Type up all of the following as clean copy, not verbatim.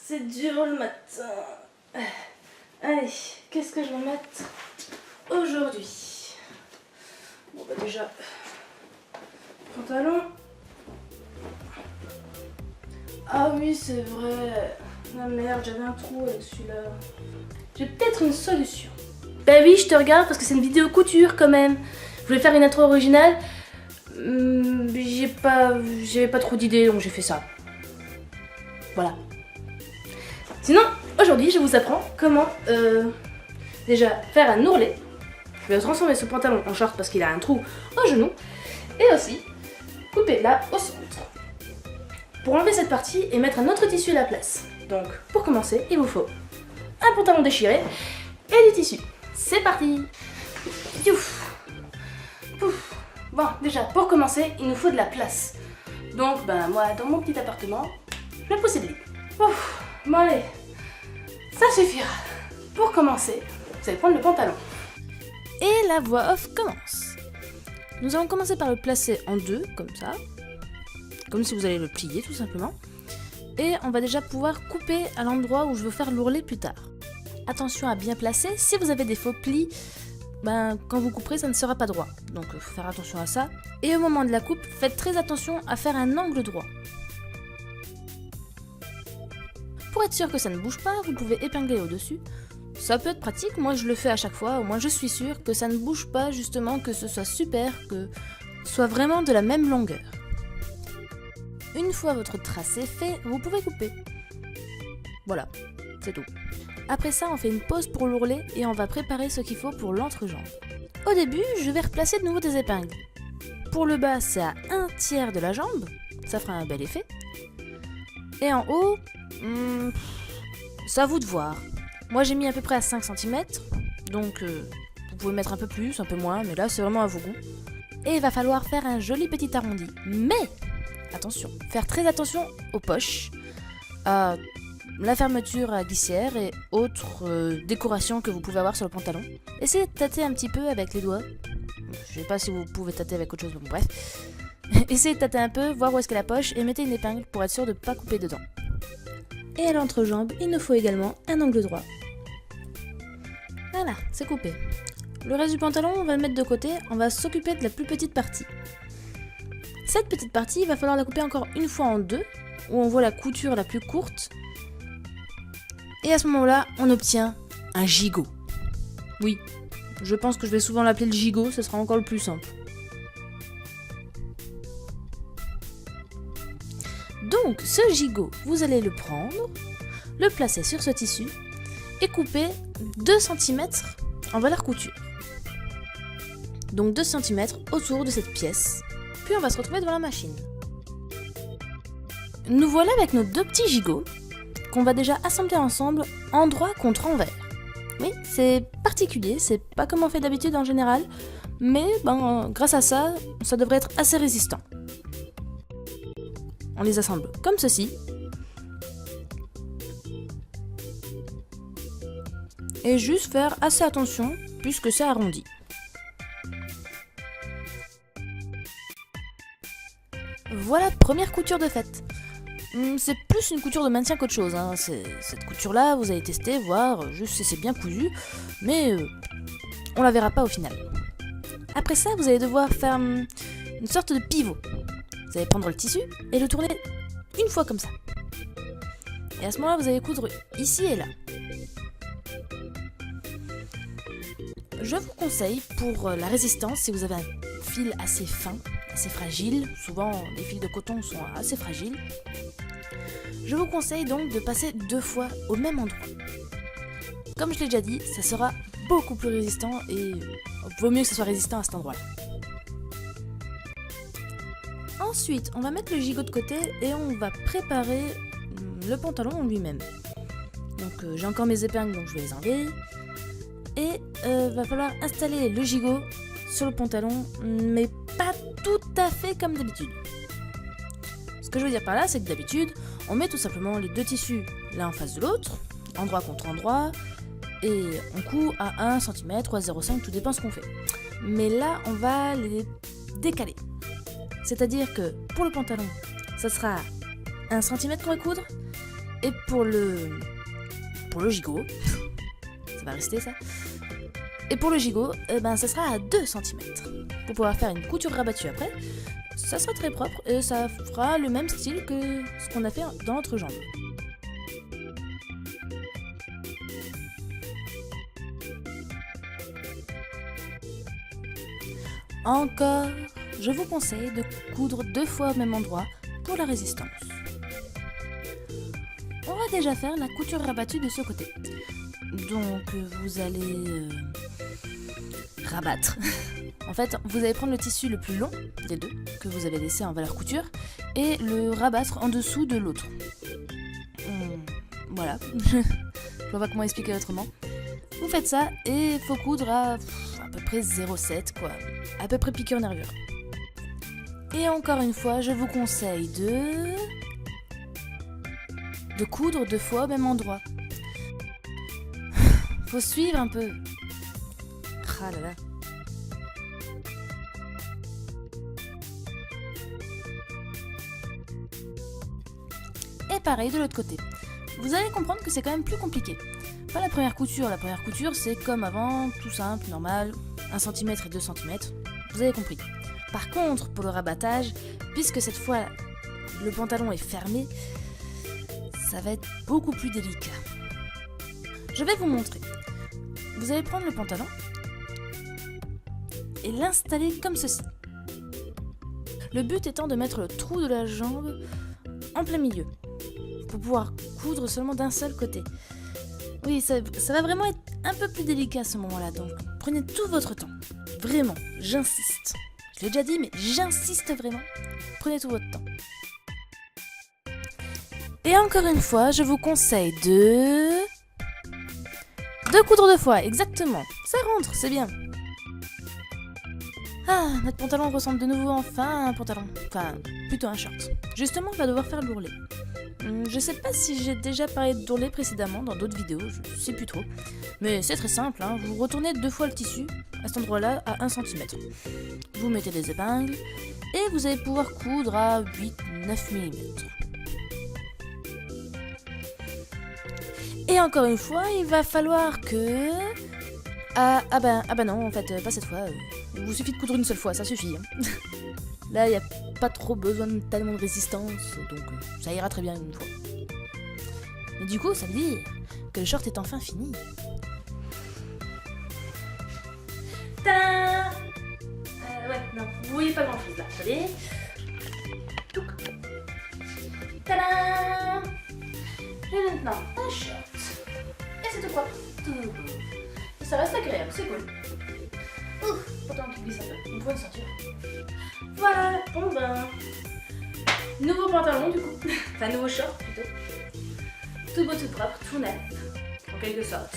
c'est dur le matin. Allez, qu'est-ce que je vais mettre aujourd'hui? Bon bah déjà, pantalon. Ah oui, c'est vrai. La merde, j'avais un trou avec celui-là. J'ai peut-être une solution. Bah oui, je te regarde parce que c'est une vidéo couture quand même. Je voulais faire une intro originale. J'avais pas trop d'idées, donc j'ai fait ça. Voilà. Sinon, aujourd'hui, je vous apprends comment déjà faire un ourlet. Je vais transformer ce pantalon en short parce qu'il a un trou au genou. Et aussi, couper là au centre. Pour enlever cette partie et mettre un autre tissu à la place. Donc, pour commencer, il vous faut un pantalon déchiré et du tissu. C'est parti! Youf. Pouf. Bon, déjà, pour commencer, il nous faut de la place. Donc, ben, moi, dans mon petit appartement, je vais pousser de lit. Ouf. Bon, allez, ça suffira. Pour commencer, vous allez prendre le pantalon. Et la voix off commence. Nous allons commencer par le placer en deux, comme ça. Comme si vous allez le plier, tout simplement. Et on va déjà pouvoir couper à l'endroit où je veux faire l'ourlet plus tard. Attention à bien placer. Si vous avez des faux plis, ben, quand vous couperez, ça ne sera pas droit. Donc, il faut faire attention à ça. Et au moment de la coupe, faites très attention à faire un angle droit. Pour être sûr que ça ne bouge pas, vous pouvez épingler au-dessus. Ça peut être pratique, moi je le fais à chaque fois, au moins je suis sûre que ça ne bouge pas, justement, que ce soit super, que ce soit vraiment de la même longueur. Une fois votre tracé fait, vous pouvez couper. Voilà, c'est tout. Après ça, on fait une pause pour l'ourlet et on va préparer ce qu'il faut pour l'entrejambe. Au début, je vais replacer de nouveau des épingles. Pour le bas, c'est à 1/3 de la jambe, ça fera un bel effet. Et en haut, c'est à vous de voir. Moi j'ai mis à peu près à 5 cm, donc vous pouvez mettre un peu plus, un peu moins, mais là c'est vraiment à vos goûts. Et il va falloir faire un joli petit arrondi. Mais, attention, faire très attention aux poches, à la fermeture à glissière et autres décorations que vous pouvez avoir sur le pantalon. Essayez de tâter un petit peu avec les doigts. Je sais pas si vous pouvez tâter avec autre chose, mais bon, bref. Essayez de tâter un peu, voir où est-ce qu'est la poche et mettez une épingle pour être sûr de ne pas couper dedans. Et à l'entrejambe, il nous faut également un angle droit. Voilà, c'est coupé. Le reste du pantalon, on va le mettre de côté, on va s'occuper de la plus petite partie. Cette petite partie, il va falloir la couper encore une fois en deux, où on voit la couture la plus courte. Et à ce moment-là, on obtient un gigot. Oui, je pense que je vais souvent l'appeler le gigot, ce sera encore le plus simple. Donc, ce gigot, vous allez le prendre, le placer sur ce tissu et couper 2 cm en valeur couture. Donc 2 cm autour de cette pièce. Puis on va se retrouver devant la machine. Nous voilà avec nos deux petits gigots qu'on va déjà assembler ensemble endroit contre envers. Oui, c'est particulier, c'est pas comme on fait d'habitude en général, mais grâce à ça, ça devrait être assez résistant. On les assemble comme ceci. Et juste faire assez attention puisque c'est arrondi. Voilà, première couture de faite. C'est plus une couture de maintien qu'autre chose. Hein. Cette couture-là, vous allez tester, voir juste si c'est bien cousu, mais on la verra pas au final. Après ça, vous allez devoir faire une sorte de pivot. Vous allez prendre le tissu et le tourner une fois comme ça. Et à ce moment-là, vous allez coudre ici et là. Je vous conseille pour la résistance, si vous avez un fil assez fin, assez fragile, souvent les fils de coton sont assez fragiles, je vous conseille donc de passer 2 fois au même endroit. Comme je l'ai déjà dit, ça sera beaucoup plus résistant et vaut mieux que ça soit résistant à cet endroit-là. Ensuite, on va mettre le gigot de côté et on va préparer le pantalon en lui-même. Donc j'ai encore mes épingles, donc je vais les enlever. Et va falloir installer le gigot sur le pantalon, mais pas tout à fait comme d'habitude. Ce que je veux dire par là, c'est que d'habitude, on met tout simplement les deux tissus l'un en face de l'autre, endroit contre endroit, et on coud à 1 cm ou à 0,5, tout dépend ce qu'on fait. Mais là, on va les décaler. C'est-à-dire que pour le pantalon, ça sera 1 cm qu'on va coudre, Et pour le gigot, ça va rester ça. Et pour le gigot, ça sera à 2 cm. Pour pouvoir faire une couture rabattue après, ça sera très propre et ça fera le même style que ce qu'on a fait dans l'entrejambe. Encore, je vous conseille de coudre 2 fois au même endroit pour la résistance. On va déjà faire la couture rabattue de ce côté. Donc vous allez rabattre. En fait, vous allez prendre le tissu le plus long des deux que vous avez laissé en valeur couture et le rabattre en dessous de l'autre. Voilà, je vois pas comment expliquer autrement. Vous faites ça et il faut coudre à peu près 0,7 quoi, à peu près piqûre nervure. Et encore une fois, je vous conseille de coudre 2 fois au même endroit. Faut suivre un peu. Ah là là. Et pareil de l'autre côté. Vous allez comprendre que c'est quand même plus compliqué. Pas la première couture c'est comme avant, tout simple, normal, 1 cm et 2 cm, vous avez compris. Par contre, pour le rabattage, puisque cette fois le pantalon est fermé, ça va être beaucoup plus délicat. Je vais vous montrer. Vous allez prendre le pantalon et l'installer comme ceci. Le but étant de mettre le trou de la jambe en plein milieu, pour pouvoir coudre seulement d'un seul côté. Oui, ça va vraiment être un peu plus délicat à ce moment-là, donc prenez tout votre temps. Vraiment, j'insiste. Je l'ai déjà dit, mais j'insiste vraiment. Prenez tout votre temps. Et encore une fois, je vous conseille de coudre 2 fois, exactement. Ça rentre, c'est bien. Ah, notre pantalon ressemble de nouveau enfin à un pantalon. Enfin, plutôt un short. Justement, on va devoir faire l'ourlet. Je sais pas si j'ai déjà parlé d'ourlet précédemment dans d'autres vidéos, je sais plus trop. Mais c'est très simple, hein. Vous retournez 2 fois le tissu, à cet endroit-là, à 1 cm. Vous mettez des épingles, et vous allez pouvoir coudre à 8-9 mm. Et encore une fois, il va falloir que... Ah bah non, en fait, pas cette fois. Il vous suffit de coudre une seule fois, ça suffit. Hein. Là, il n'y a pas trop besoin de tellement de résistance, donc ça ira très bien une fois. Mais du coup, ça veut dire que le short est enfin fini. Tadam! Ouais, non, vous voyez pas grand chose là. Attendez. Touc. Tadam! Et maintenant, un short. Et c'est tout propre. Tout beau. Et ça reste agréable, c'est cool. Ouf, pourtant qu'il glisse un peu. Il faut une ceinture. Voilà, bon ben. Nouveau pantalon du coup. Enfin, nouveau short plutôt. Tout beau, tout propre, tout neuf. En quelque sorte.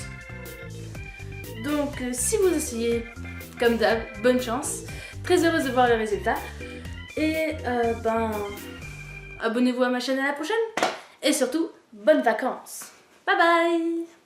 Donc, si vous essayez, comme d'hab, bonne chance. Très heureuse de voir le résultat. Et abonnez-vous à ma chaîne à la prochaine. Et surtout, bonnes vacances. Bye bye!